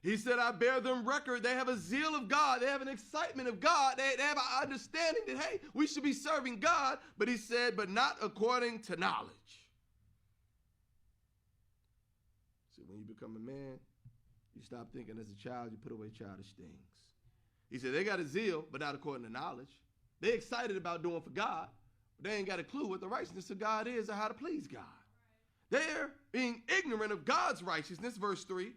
He said, I bear them record. They have a zeal of God. They have an excitement of God. They have an understanding that, hey, we should be serving God. But he said, but not according to knowledge. So when you become a man, you stop thinking as a child, you put away childish things. He said, they got a zeal, but not according to knowledge. They're excited about doing for God, but they ain't got a clue what the righteousness of God is or how to please God. They're being ignorant of God's righteousness, verse 3.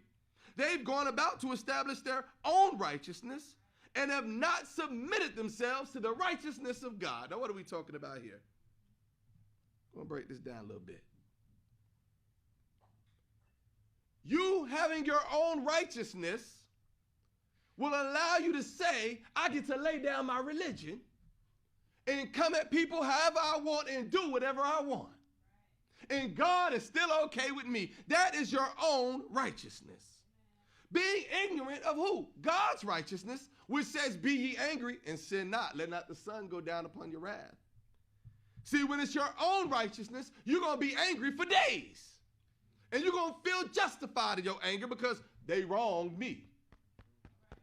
They've gone about to establish their own righteousness and have not submitted themselves to the righteousness of God. Now, what are we talking about here? I'm going to break this down a little bit. You having your own righteousness will allow you to say, I get to lay down my religion and come at people however I want and do whatever I want. And God is still okay with me. That is your own righteousness. Being ignorant of who? God's righteousness, which says, be ye angry and sin not. Let not the sun go down upon your wrath. See, when it's your own righteousness, you're going to be angry for days. And you're going to feel justified in your anger because they wronged me.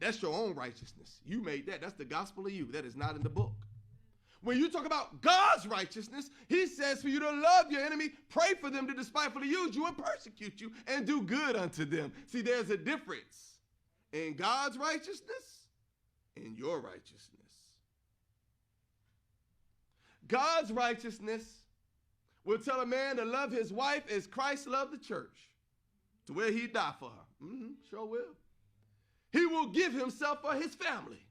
That's your own righteousness. You made that. That's the gospel of you. That is not in the book. When you talk about God's righteousness, he says for you to love your enemy, pray for them to despitefully use you and persecute you, and do good unto them. See, there's a difference in God's righteousness and your righteousness. God's righteousness will tell a man to love his wife as Christ loved the church, to where he died for her. Sure will. He will give himself for his family.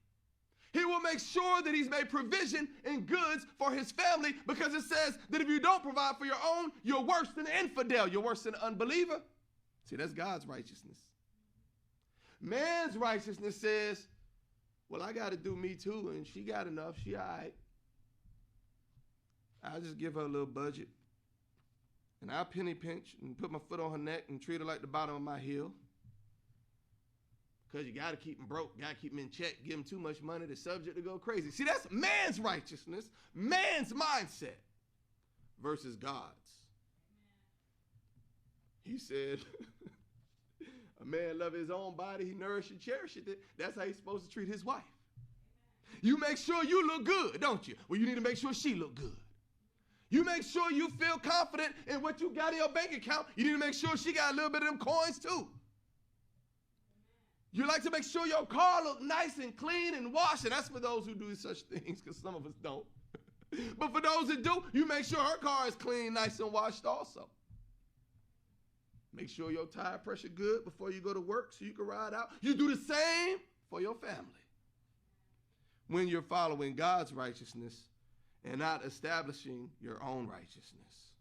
He will make sure that he's made provision and goods for his family, because it says that if you don't provide for your own, you're worse than an infidel. You're worse than an unbeliever. See, that's God's righteousness. Man's righteousness says, well, I got to do me too, and she got enough. She all right. I'll just give her a little budget, and I'll penny pinch and put my foot on her neck and treat her like the bottom of my heel. Because you got to keep them broke, got to keep them in check, give them too much money, they're subject to go crazy. See, that's man's righteousness, man's mindset versus God's. He said, a man love his own body, he nourish and cherish it. That's how he's supposed to treat his wife. You make sure you look good, don't you? Well, you need to make sure she look good. You make sure you feel confident in what you got in your bank account. You need to make sure she got a little bit of them coins too. You like to make sure your car look nice and clean and washed, and that's for those who do such things, because some of us don't. But for those that do, you make sure her car is clean, nice, and washed also. Make sure your tire pressure good before you go to work so you can ride out. You do the same for your family. When you're following God's righteousness and not establishing your own righteousness.